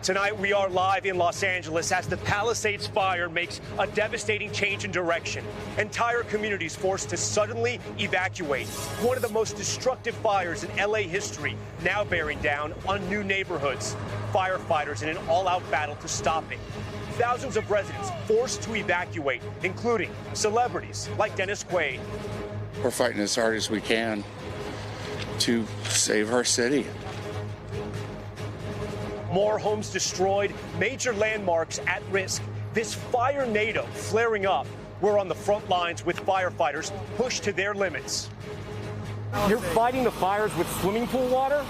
Tonight, we are live in Los Angeles as the Palisades fire makes a devastating change in direction. Entire communities forced to suddenly evacuate. One of the most destructive fires in LA history now bearing down on new neighborhoods. Firefighters in an all-out battle to stop it. Thousands of residents forced to evacuate, including celebrities like Dennis Quaid. We're fighting as hard as we can to save our city. More homes destroyed, major landmarks at risk. This fire-nado flaring up. We're on the front lines with firefighters pushed to their limits. You're fighting the fires with swimming pool water?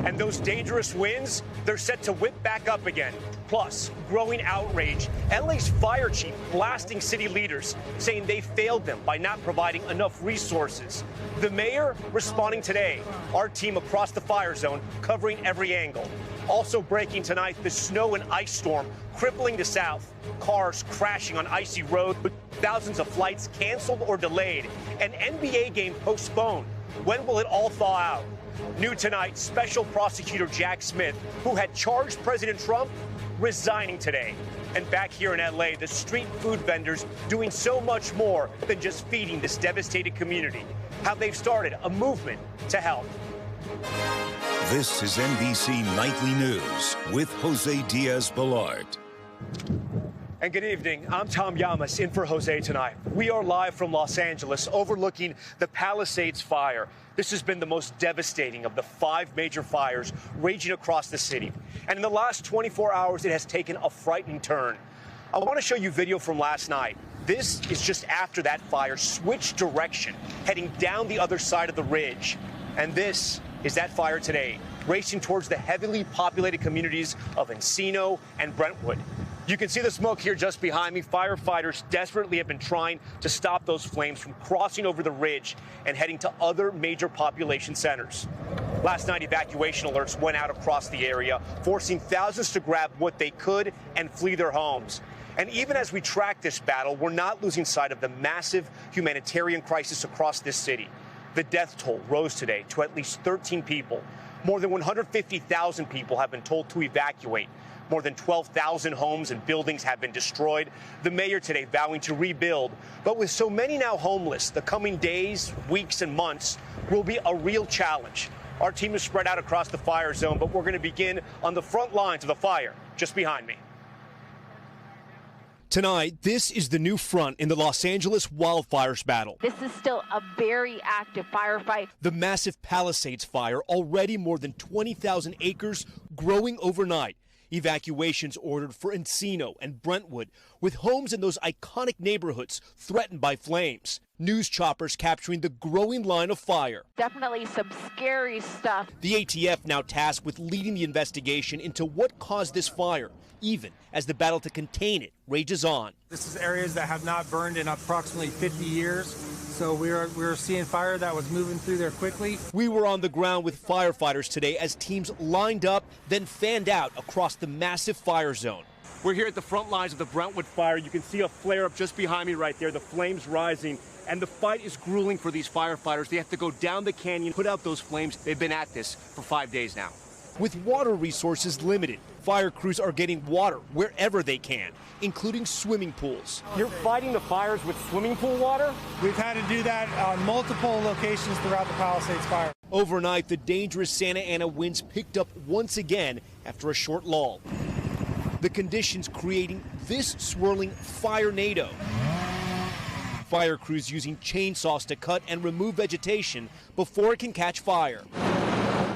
And those dangerous winds, they're set to whip back up again. Plus, growing outrage. LA's fire chief blasting city leaders, saying they failed them by not providing enough resources. The mayor responding today. Our team across the fire zone covering every angle. Also breaking tonight, the snow and ice storm crippling the south. Cars crashing on icy roads, thousands of flights canceled or delayed. An NBA game postponed. When will it all thaw out? New tonight, Special Prosecutor Jack Smith, who had charged President Trump, resigning today. And back here in LA, the street food vendors doing so much more than just feeding this devastated community. How they've started a movement to help. This is NBC Nightly News with Jose Diaz-Balart. And good evening. I'm Tom Llamas in for Jose tonight. We are live from Los Angeles overlooking the Palisades fire. This has been the most devastating of the 5 major fires raging across the city. And in the last 24 hours, it has taken a frightening turn. I want to show you video from last night. This is just after that fire switched direction, heading down the other side of the ridge. And this is that fire today, racing towards the heavily populated communities of Encino and Brentwood. You can see the smoke here just behind me. Firefighters desperately have been trying to stop those flames from crossing over the ridge and heading to other major population centers. Last night, evacuation alerts went out across the area, forcing thousands to grab what they could and flee their homes. And even as we track this battle, we're not losing sight of the massive humanitarian crisis across this city. The death toll rose today to at least 13 people. More than 150,000 people have been told to evacuate. More than 12,000 homes and buildings have been destroyed. The mayor today vowing to rebuild. But with so many now homeless, the coming days, weeks, and months will be a real challenge. Our team is spread out across the fire zone, but we're going to begin on the front lines of the fire just behind me. Tonight, this is the new front in the Los Angeles Wildfires battle. This is still a very active firefight. The massive Palisades fire, already more than 20,000 acres, growing overnight. Evacuations ordered for Encino and Brentwood, with homes in those iconic neighborhoods threatened by flames. News choppers capturing the growing line of fire. Definitely some scary stuff. The ATF now tasked with leading the investigation into what caused this fire, even as the battle to contain it rages on. This is areas that have not burned in approximately 50 years. So we were seeing fire that was moving through there quickly. We were on the ground with firefighters today as teams lined up, then fanned out across the massive fire zone. We're here at the front lines of the Brentwood fire. You can see a flare up just behind me right there, the flames rising. And the fight is grueling for these firefighters. They have to go down the canyon, put out those flames. They've been at this for 5 days now. With water resources limited, fire crews are getting water wherever they can, including swimming pools. You're fighting the fires with swimming pool water? We've had to do that on multiple locations throughout the Palisades fire. Overnight, the dangerous Santa Ana winds picked up once again after a short lull. The conditions creating this swirling fire-nado. Fire crews using chainsaws to cut and remove vegetation before it can catch fire.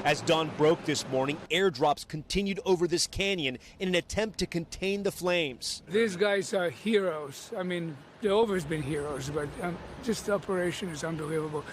As dawn broke this morning, airdrops continued over this canyon in an attempt to contain the flames. These guys are heroes. I mean, they've always been heroes, but just the operation is unbelievable.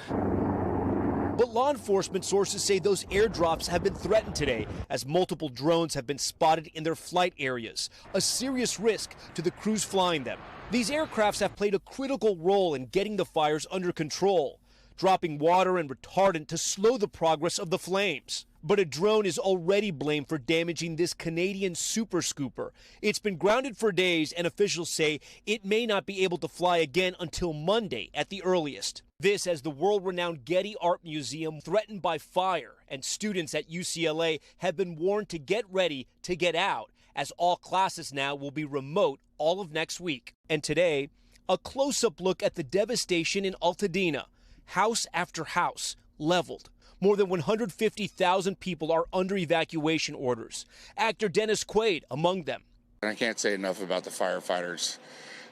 But law enforcement sources say those airdrops have been threatened today as multiple drones have been spotted in their flight areas, a serious risk to the crews flying them. These aircrafts have played a critical role in getting the fires under control, dropping water and retardant to slow the progress of the flames. But a drone is already blamed for damaging this Canadian super scooper. It's been grounded for days, and officials say it may not be able to fly again until Monday at the earliest. This as the world-renowned Getty Art Museum threatened by fire, and students at UCLA have been warned to get ready to get out, as all classes now will be remote all of next week. And today, a close-up look at the devastation in Altadena. House after house leveled. More than 150,000 people are under evacuation orders. Actor Dennis Quaid among them. I can't say enough about the firefighters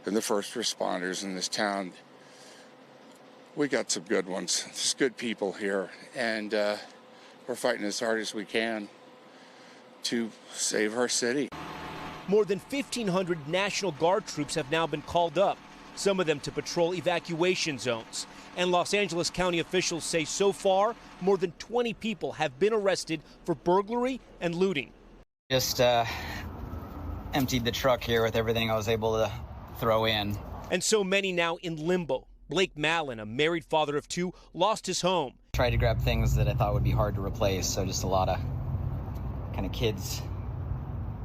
and the first responders in this town. We got some good ones. There's good people here, and we're fighting as hard as we can to save our city. More than 1,500 National Guard troops have now been called up, some of them to patrol evacuation zones. And Los Angeles County officials say so far, more than 20 people have been arrested for burglary and looting. Just emptied the truck here with everything I was able to throw in. And so many now in limbo. Blake Mallon, a married father of two, lost his home. Tried to grab things that I thought would be hard to replace, so just a lot of kind of kids,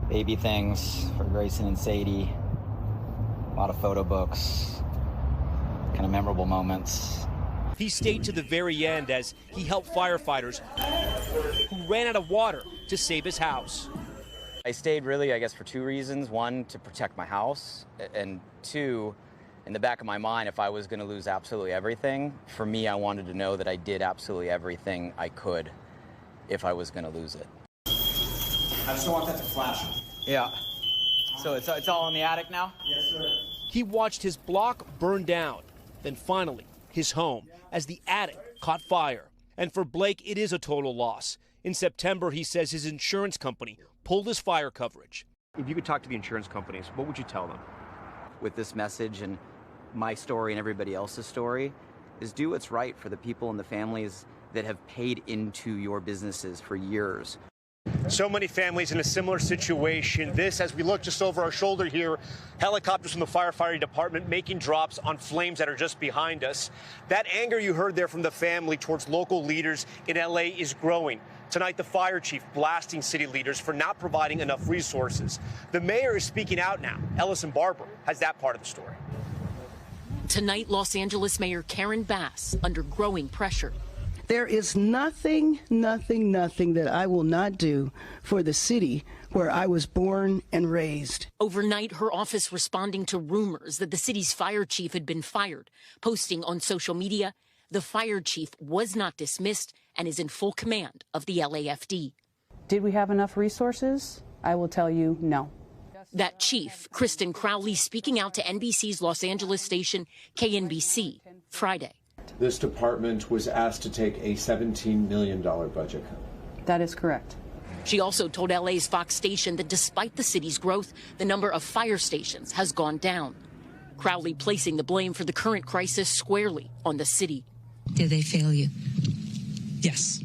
baby things for Grayson and Sadie, a lot of photo books, kind of memorable moments. He stayed to the very end as he helped firefighters who ran out of water to save his house. I stayed really, I guess, for two reasons. One, to protect my house, and two, in the back of my mind, if I was going to lose absolutely everything, for me, I wanted to know that I did absolutely everything I could if I was going to lose it. I just don't want that to flash. Yeah. So it's all in the attic now? Yes, sir. He watched his block burn down, then finally his home as the attic caught fire. And for Blake, it is a total loss. In September, he says his insurance company pulled his fire coverage. If you could talk to the insurance companies, what would you tell them? With this message and my story and everybody else's story is do what's right for the people and the families that have paid into your businesses for years. So many families in a similar situation. This, as we look just over our shoulder here, helicopters from the firefighting department making drops on flames that are just behind us. That anger you heard there from the family towards local leaders in LA is growing. Tonight, the fire chief blasting city leaders for not providing enough resources. The mayor is speaking out now. Ellison Barber has that part of the story. Tonight, Los Angeles Mayor Karen Bass under growing pressure. There is nothing that I will not do for the city where I was born and raised. Overnight, her office responding to rumors that the city's fire chief had been fired, posting on social media, the fire chief was not dismissed and is in full command of the LAFD. Did we have enough resources? I will tell you no. That chief, Kristen Crowley, speaking out to NBC's Los Angeles station, KNBC, Friday. This department was asked to take a $17 million budget cut. That is correct. She also told LA's Fox station that despite the city's growth, the number of fire stations has gone down. Crowley placing the blame for the current crisis squarely on the city. Did they fail you? Yes.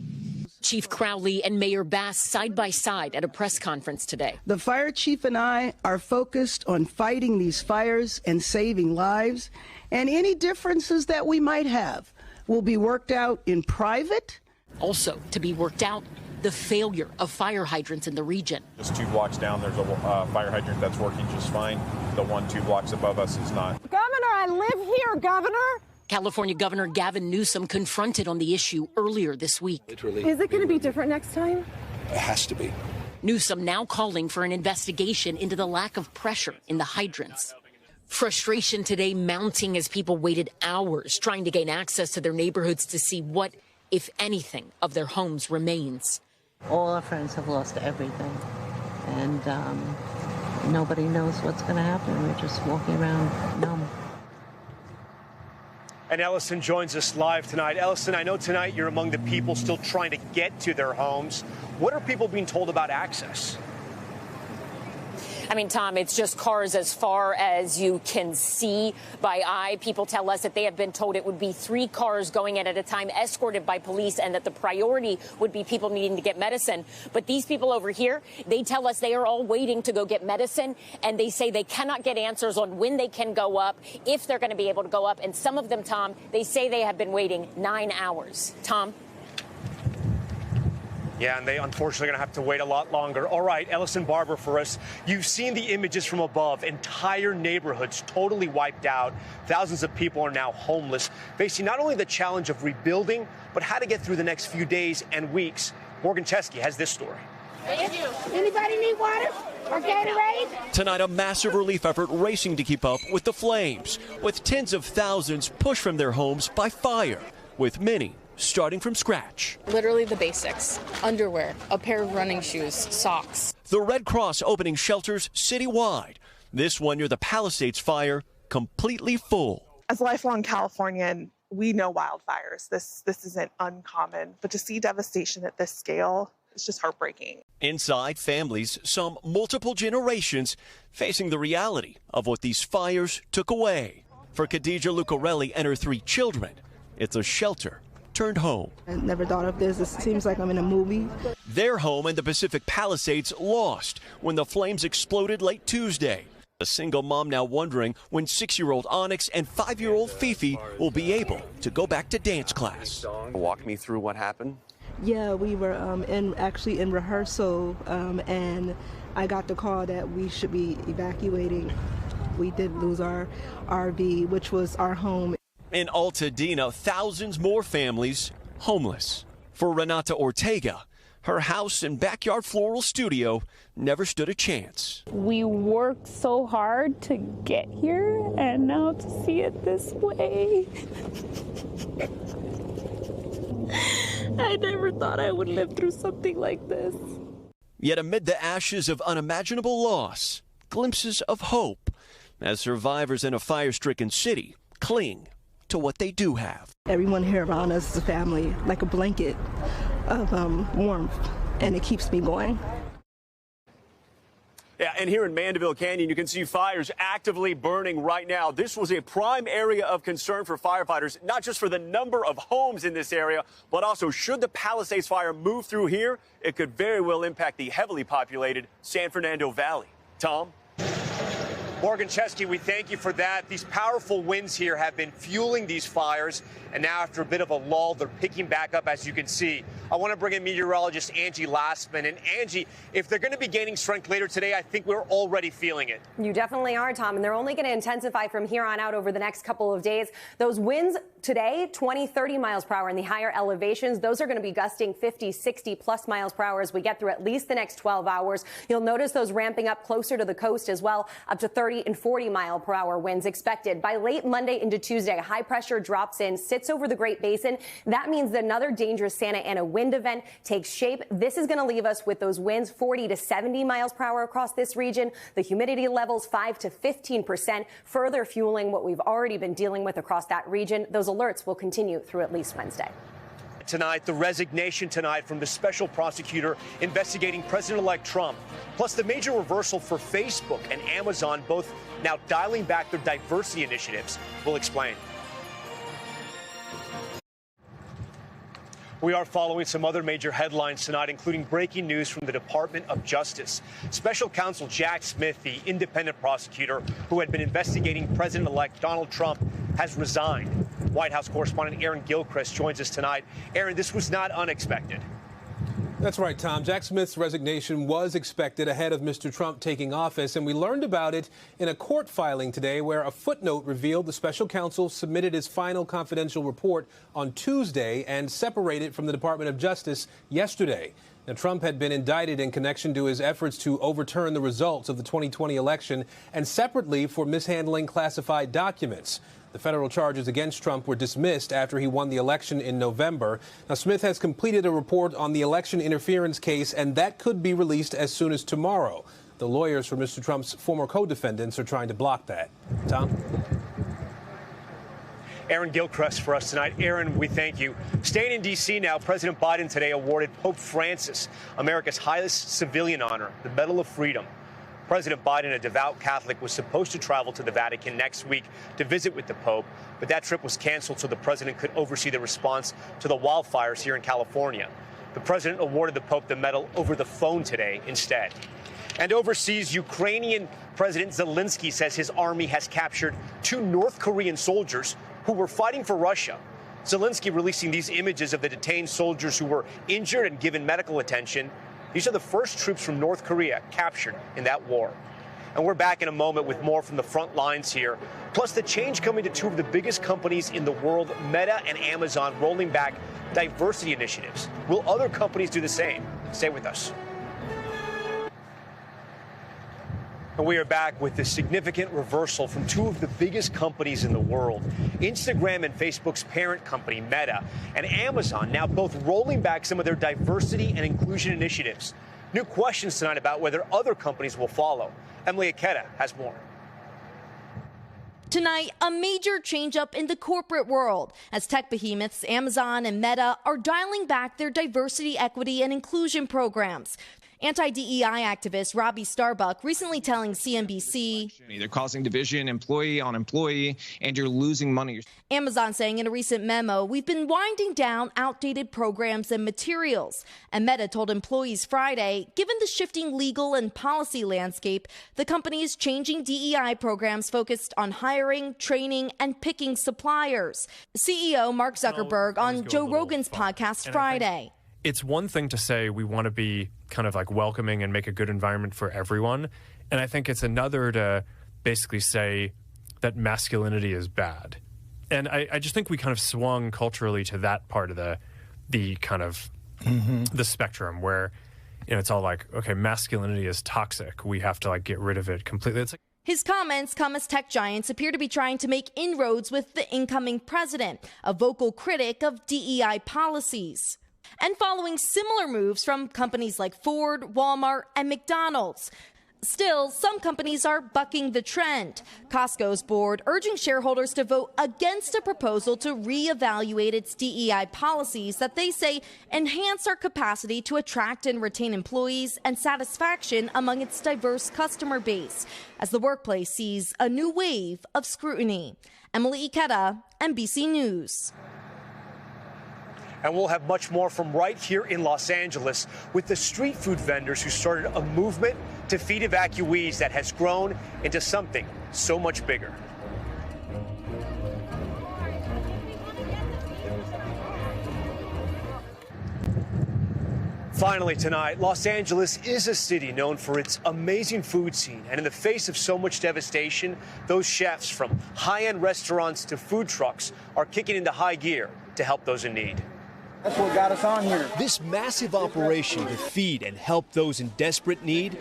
Chief Crowley and Mayor Bass side by side at a press conference today. The fire chief and I are focused on fighting these fires and saving lives, and any differences that we might have will be worked out in private. Also to be worked out, the failure of fire hydrants in the region. Just 2 blocks down, there's a fire hydrant that's working just fine. The 1 2 blocks above us is not. Governor, I live here, Governor. California Governor Gavin Newsom confronted on the issue earlier this week. Is it going to be different next time? It has to be. Newsom now calling for an investigation into the lack of pressure in the hydrants. Frustration today mounting as people waited hours trying to gain access to their neighborhoods to see what, if anything, of their homes remains. All our friends have lost everything, and nobody knows what's going to happen. We're just walking around numb. And Ellison joins us live tonight. Ellison, I know tonight you're among the people still trying to get to their homes. What are people being told about access? I mean, Tom, it's just cars as far as you can see by eye. People tell us that they have been told it would be 3 cars going in at a time, escorted by police, and that the priority would be people needing to get medicine. But these people over here, they tell us they are all waiting to go get medicine, and they say they cannot get answers on when they can go up, if they're going to be able to go up. And some of them, Tom, they say they have been waiting 9 hours. Tom? Yeah, and they unfortunately are going to have to wait a lot longer. All right, Ellison Barber for us. You've seen the images from above. Entire neighborhoods totally wiped out. Thousands of people are now homeless, facing not only the challenge of rebuilding, but how to get through the next few days and weeks. Morgan Chesky has this story. Thank you. Anybody need water or Gatorade? Tonight, a massive relief effort racing to keep up with the flames, with tens of thousands pushed from their homes by fire, with many starting from scratch. Literally the basics: underwear, a pair of running shoes, socks. The Red Cross opening shelters citywide. This one near the Palisades fire, completely full. As a lifelong Californian, we know wildfires. This isn't uncommon, but to see devastation at this scale, it's just heartbreaking. Inside, families, some multiple generations, facing the reality of what these fires took away. For Khadija Lucarelli and her 3 children, it's a shelter turned home. I never thought of this. It seems like I'm in a movie. Their home in the Pacific Palisades lost when the flames exploded late Tuesday. A single mom now wondering when 6-year-old Onyx and 5-year-old Fifi will be able to go back to dance class. Walk me through what happened. Yeah, we were actually in rehearsal, and I got the call that we should be evacuating. We did lose our RV, which was our home. In Altadena, thousands more families homeless. For Renata Ortega, her house and backyard floral studio never stood a chance. We worked so hard to get here, and now to see it this way. I never thought I would live through something like this. Yet amid the ashes of unimaginable loss, glimpses of hope as survivors in a fire-stricken city cling to what they do have. Everyone here around us is a family, like a blanket of warmth, and it keeps me going. Yeah, and here in Mandeville Canyon, you can see fires actively burning right now. This was a prime area of concern for firefighters, not just for the number of homes in this area, but also should the Palisades fire move through here, it could very well impact the heavily populated San Fernando Valley. Tom? Morgan Chesky, we thank you for that. These powerful winds here have been fueling these fires, and now after a bit of a lull, they're picking back up, as you can see. I want to bring in meteorologist Angie Lastman. And Angie, if they're going to be gaining strength later today, I think we're already feeling it. You definitely are, Tom, and they're only going to intensify from here on out over the next couple of days. Those winds today, 20, 30 miles per hour in the higher elevations, those are going to be gusting 50, 60 plus miles per hour as we get through at least the next 12 hours. You'll notice those ramping up closer to the coast as well, up to 30 and 40 mile per hour winds expected. By late Monday into Tuesday, high pressure drops in, sits over the Great Basin. That means that another dangerous Santa Ana wind event takes shape. This is going to leave us with those winds 40 to 70 miles per hour across this region. The humidity levels 5 to 15%, further fueling what we've already been dealing with across that region. Those alerts will continue through at least Wednesday. Tonight, the resignation tonight from the special prosecutor investigating President-elect Trump, plus the major reversal for Facebook and Amazon, both now dialing back their diversity initiatives. We'll explain. We are following some other major headlines tonight, including breaking news from the Department of Justice. Special counsel Jack Smith, the independent prosecutor who had been investigating President-elect Donald Trump, has resigned. White House correspondent Aaron Gilchrist joins us tonight. Aaron, this was not unexpected. That's right, Tom. Jack Smith's resignation was expected ahead of Mr. Trump taking office, and we learned about it in a court filing today where a footnote revealed the special counsel submitted his final confidential report on Tuesday and separated from the Department of Justice yesterday. Now, Trump had been indicted in connection to his efforts to overturn the results of the 2020 election and separately for mishandling classified documents. The federal charges against Trump were dismissed after he won the election in November. Now, Smith has completed a report on the election interference case, and that could be released as soon as tomorrow. The lawyers for Mr. Trump's former co-defendants are trying to block that. Tom? Aaron Gilchrist for us tonight. Aaron, we thank you. Staying in D.C. now, President Biden today awarded Pope Francis America's highest civilian honor, the Medal of Freedom. President Biden, a devout Catholic, was supposed to travel to the Vatican next week to visit with the Pope, but that trip was canceled so the president could oversee the response to the wildfires here in California. The president awarded the Pope the medal over the phone today instead. And overseas, Ukrainian President Zelensky says his army has captured 2 North Korean soldiers who were fighting for Russia. Zelensky releasing these images of the detained soldiers who were injured and given medical attention. These are the first troops from North Korea captured in that war. And we're back in a moment with more from the front lines here. Plus the change coming to two of the biggest companies in the world, Meta and Amazon, rolling back diversity initiatives. Will other companies do the same? Stay with us. And we are back with a significant reversal from two of the biggest companies in the world. Instagram and Facebook's parent company, Meta, and Amazon now both rolling back some of their diversity and inclusion initiatives. New questions tonight about whether other companies will follow. Emily Aketa has more. Tonight, a major change-up in the corporate world as tech behemoths Amazon and Meta are dialing back their diversity, equity, and inclusion programs. Anti-DEI activist Robbie Starbuck recently telling CNBC, they're causing division employee on employee, and you're losing money. Amazon saying in a recent memo, we've been winding down outdated programs and materials. And Meta told employees Friday, given the shifting legal and policy landscape, the company is changing DEI programs focused on hiring, training, and picking suppliers. CEO Mark Zuckerberg on Joe Rogan's podcast Friday. It's one thing to say we want to be kind of like welcoming and make a good environment for everyone. And I think it's another to basically say that masculinity is bad. And I just think we kind of swung culturally to that part of the kind of the spectrum where, you know, it's all like, okay, masculinity is toxic. We have to like get rid of it completely. It's like his comments come as tech giants appear to be trying to make inroads with the incoming president, a vocal critic of DEI policies. And following similar moves from companies like Ford, Walmart, and McDonald's. Still, some companies are bucking the trend. Costco's board urging shareholders to vote against a proposal to reevaluate its DEI policies that they say enhance our capacity to attract and retain employees and satisfaction among its diverse customer base, as the workplace sees a new wave of scrutiny. Emily Ikeda, NBC News. And we'll have much more from right here in Los Angeles with the street food vendors who started a movement to feed evacuees that has grown into something so much bigger. Finally tonight, Los Angeles is a city known for its amazing food scene. And in the face of so much devastation, those chefs from high-end restaurants to food trucks are kicking into high gear to help those in need. That's what got us on here. This massive operation to feed and help those in desperate need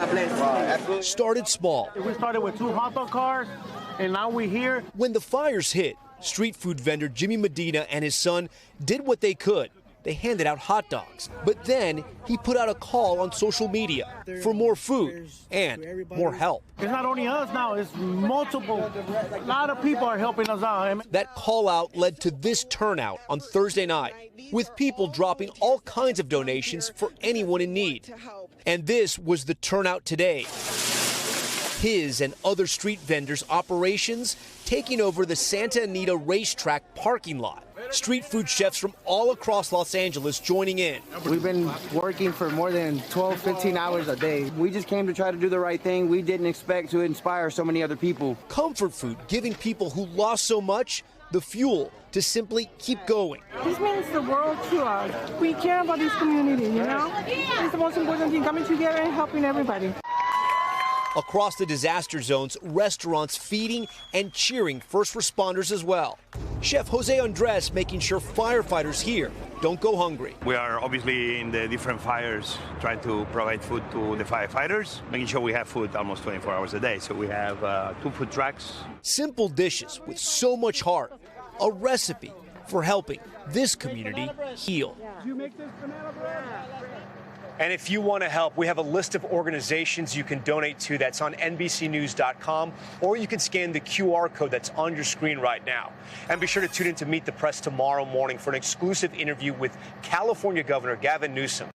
started small. We started with 2 hot dog cars, and now we're here. When the fires hit, street food vendor Jimmy Medina and his son did what they could. They handed out hot dogs. But then he put out a call on social media for more food and more help. It's not only us now, it's multiple. A lot of people are helping us out. That call out led to this turnout on Thursday night, with people dropping all kinds of donations for anyone in need. And this was the turnout today. His and other street vendors' operations taking over the Santa Anita racetrack parking lot. Street food chefs from all across Los Angeles joining in. We've been working for more than 12, 15 hours a day. We just came to try to do the right thing. We didn't expect to inspire so many other people. Comfort food, giving people who lost so much the fuel to simply keep going. This means the world to us. We care about this community, you know? It's the most important thing, coming together and helping everybody. Across the disaster zones, restaurants feeding and cheering first responders as well. Chef Jose Andres making sure firefighters here don't go hungry. We are obviously in the different fires trying to provide food to the firefighters, making sure we have food almost 24 hours a day. So we have 2 food trucks. Simple dishes with so much heart. A recipe for helping this community heal. You make this banana bread? And if you want to help, we have a list of organizations you can donate to that's on NBCnews.com, or you can scan the QR code that's on your screen right now. And be sure to tune in to Meet the Press tomorrow morning for an exclusive interview with California Governor Gavin Newsom.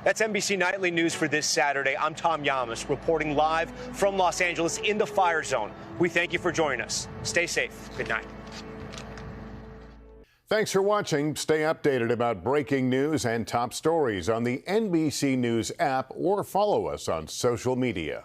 That's NBC Nightly News for this Saturday. I'm Tom Llamas, reporting live from Los Angeles in the fire zone. We thank you for joining us. Stay safe. Good night. Thanks for watching. Stay updated about breaking news and top stories on the NBC News app or follow us on social media.